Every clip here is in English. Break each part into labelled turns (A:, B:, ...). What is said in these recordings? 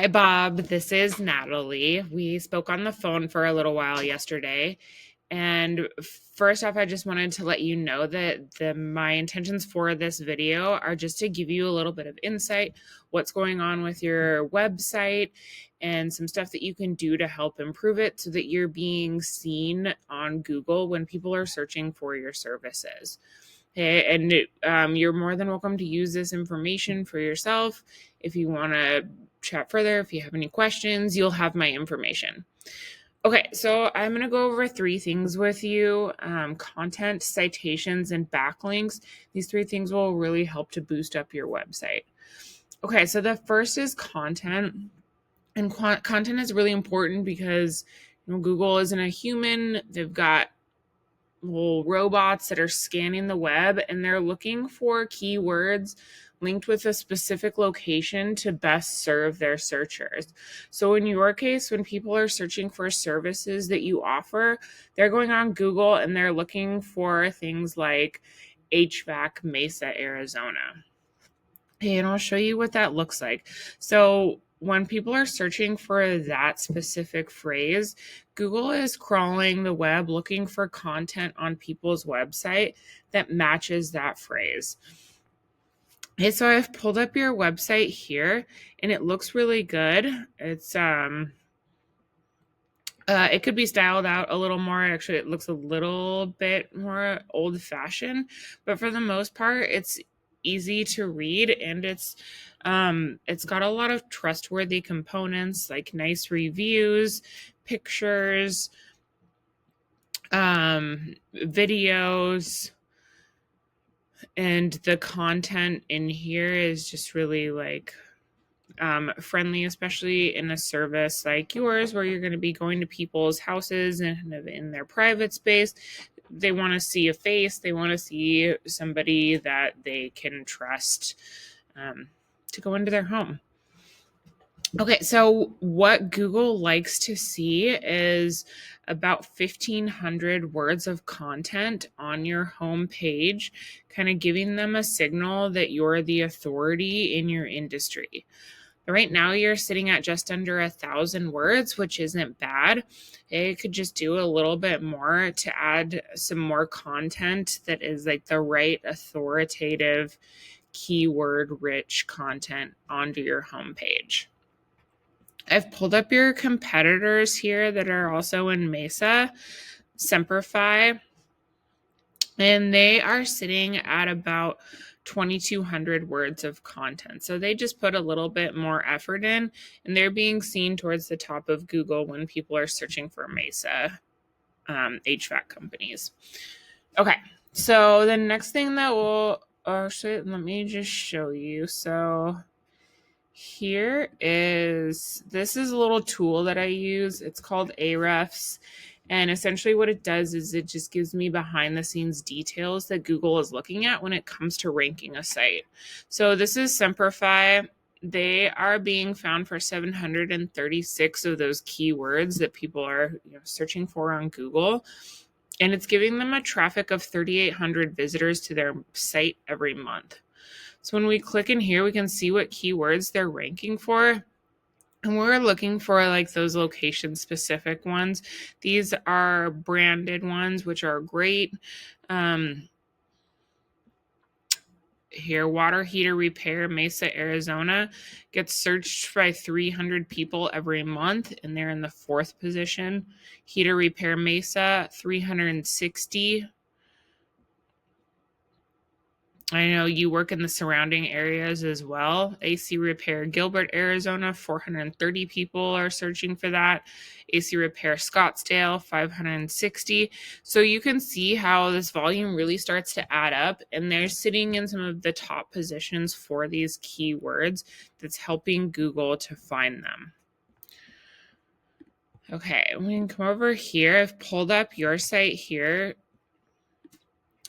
A: Hi, Bob. This is Natalie. We spoke on the phone for a little while yesterday. And first off, I just wanted to let you know that my intentions for this video are just to give you a little bit of insight, what's going on with your website, and some stuff that you can do to help improve it so that you're being seen on Google when people are searching for your services. Okay, and you're more than welcome to use this information for yourself. If you want to chat further, if you have any questions, you'll have my information. Okay, so I'm going to go over three things with you: content, citations, and backlinks. These three things will really help to boost up your website. Okay, so the first is content. And content is really important because Google isn't a human. They've got little robots that are scanning the web, and they're looking for keywords linked with a specific location to best serve their searchers. So in your case, when people are searching for services that you offer, they're going on Google and they're looking for things like HVAC Mesa, Arizona. And I'll show you what that looks like. So when people are searching for that specific phrase, Google is crawling the web looking for content on people's website that matches that phrase. Okay, so I've pulled up your website here and it looks really good. It's it could be styled out a little more. Actually, it looks a little bit more old-fashioned, but for the most part, it's easy to read, and it's got a lot of trustworthy components like nice reviews, pictures, videos, and the content in here is just really friendly, especially in a service like yours where you're going to be going to people's houses and in their private space. They want to see a face, they want to see somebody that they can trust to go into their home. Okay, so what Google likes to see is about 1,500 words of content on your home page, kind of giving them a signal that you're the authority in your industry. Right now, you're sitting at just under 1,000 words, which isn't bad. It could just do a little bit more to add some more content that is like the right authoritative, keyword-rich content onto your homepage. I've pulled up your competitors here that are also in Mesa, Semperfi, and they are sitting at about 2,200 words of content. So they just put a little bit more effort in, and they're being seen towards the top of Google when people are searching for Mesa HVAC companies. Okay, so the next thing that we'll actually, let me just show you. So this is a little tool that I use. It's called Ahrefs. And essentially what it does is it just gives me behind the scenes details that Google is looking at when it comes to ranking a site. So this is Semperfi. They are being found for 736 of those keywords that people are searching for on Google. And it's giving them a traffic of 3,800 visitors to their site every month. So when we click in here, we can see what keywords they're ranking for. And we're looking for like those location specific ones. These are branded ones, which are great. Here, water heater repair, Mesa, Arizona, gets searched by 300 people every month, and they're in the 4th position. Heater repair, Mesa, 360. I know you work in the surrounding areas as well. AC Repair Gilbert, Arizona, 430 people are searching for that. AC Repair Scottsdale, 560. So you can see how this volume really starts to add up, and they're sitting in some of the top positions for these keywords that's helping Google to find them. Okay, we can come over here. I've pulled up your site here.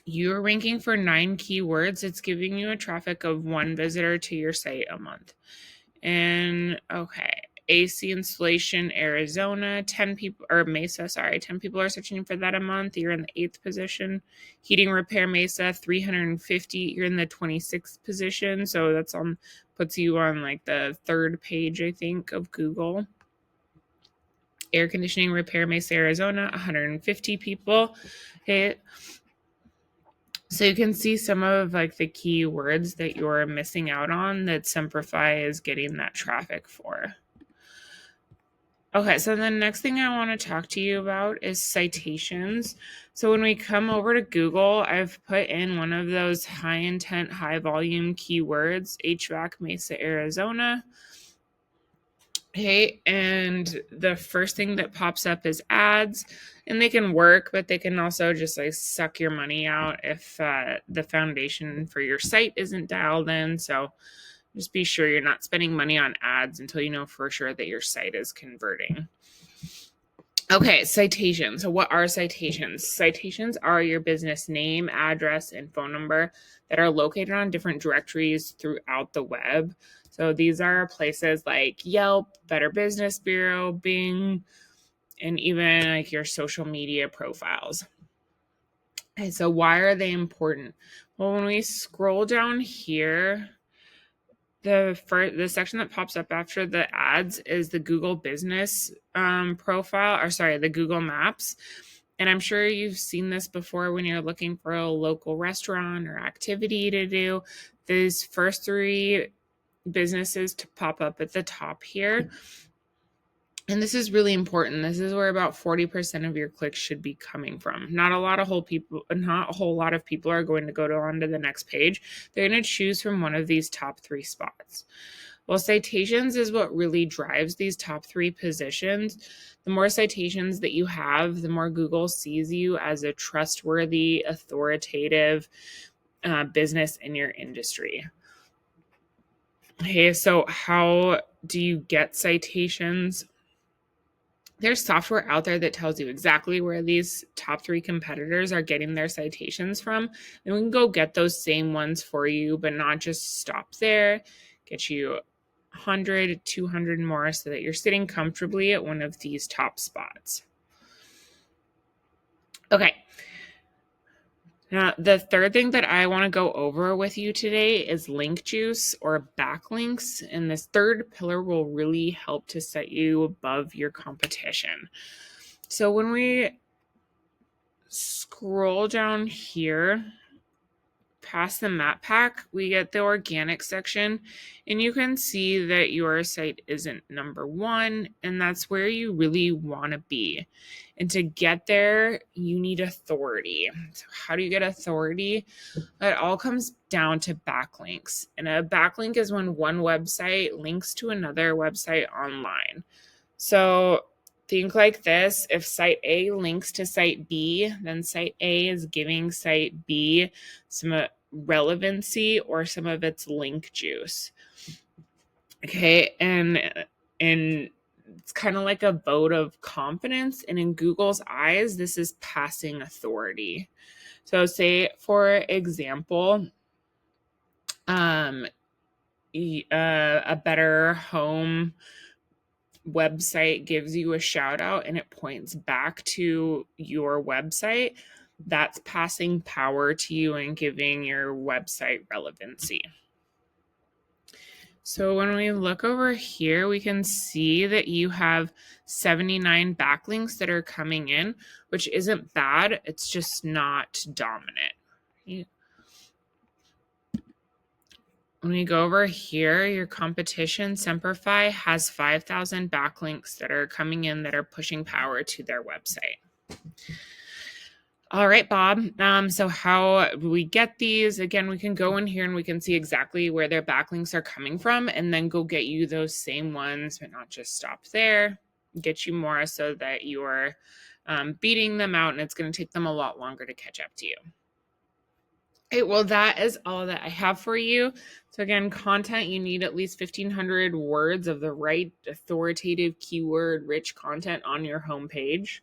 A: You're ranking for 9 keywords. It's giving you a traffic of 1 visitor to your site a month. And okay, AC installation, Arizona, 10 people, or Mesa, sorry, 10 people are searching for that a month. You're in the 8th position. Heating repair, Mesa, 350. You're in the 26th position. So that's on puts you on like the third page, I think, of Google. Air conditioning repair, Mesa, Arizona, 150 people. Okay. So you can see some of like the key words that you're missing out on that Semperfi is getting that traffic for. Okay, so the next thing I want to talk to you about is citations. So when we come over to Google, I've put in one of those high intent, high volume keywords, HVAC Mesa, Arizona. Okay, and the first thing that pops up is ads, and they can work, but they can also just like suck your money out if the foundation for your site isn't dialed in. So just be sure you're not spending money on ads until you know for sure that your site is converting. Okay, citations. So what are citations? Citations are your business name, address, and phone number that are located on different directories throughout the web. So these are places like Yelp, Better Business Bureau, Bing, and even like your social media profiles. Okay, so why are they important? Well, when we scroll down here, the section that pops up after the ads is the Google Business profile, or sorry, the Google Maps. And I'm sure you've seen this before when you're looking for a local restaurant or activity to do. These first three businesses to pop up at the top here. And this is really important. This is where about 40% of your clicks should be coming from. Not a whole lot of people are going to go on to the next page. They're going to choose from one of these top three spots. Well, citations is what really drives these top three positions. The more citations that you have, the more Google sees you as a trustworthy, authoritative business in your industry. Okay, so how do you get citations? There's software out there that tells you exactly where these top three competitors are getting their citations from. And we can go get those same ones for you, but not just stop there, get you 100, 200 more so that you're sitting comfortably at one of these top spots. Okay. Now, the third thing that I want to go over with you today is link juice or backlinks. And this third pillar will really help to set you above your competition. So when we scroll down here, past the map pack, we get the organic section, and you can see that your site isn't number one, and that's where you really want to be. And to get there, you need authority. So how do you get authority? It all comes down to backlinks. And a backlink is when one website links to another website online. So think like this: if site A links to site B, then site A is giving site B some relevancy or some of its link juice. Okay, and it's kind of like a vote of confidence, and in Google's eyes, this is passing authority. So say, for example, a Better Home website gives you a shout out and it points back to your website. That's passing power to you and giving your website relevancy. So when we look over here, we can see that you have 79 backlinks that are coming in, which isn't bad. It's just not dominant. When we go over here, your competition, Semperfi, has 5,000 backlinks that are coming in that are pushing power to their website. All right, Bob. So how we get these? Again, we can go in here and we can see exactly where their backlinks are coming from and then go get you those same ones, but not just stop there. Get you more so that you're beating them out, and it's going to take them a lot longer to catch up to you. Okay, well, that is all that I have for you. So again, content, you need at least 1,500 words of the right authoritative keyword-rich content on your homepage.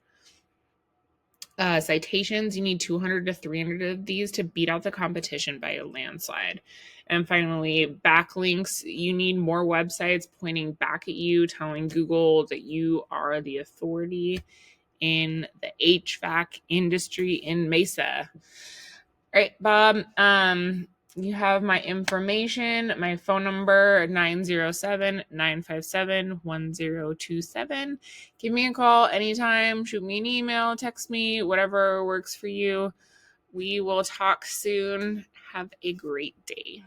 A: Citations, you need 200 to 300 of these to beat out the competition by a landslide. And finally, backlinks, you need more websites pointing back at you, telling Google that you are the authority in the HVAC industry in Mesa. All right, Bob. You have my information, my phone number, 907-957-1027. Give me a call anytime, shoot me an email, text me, whatever works for you. We will talk soon. Have a great day.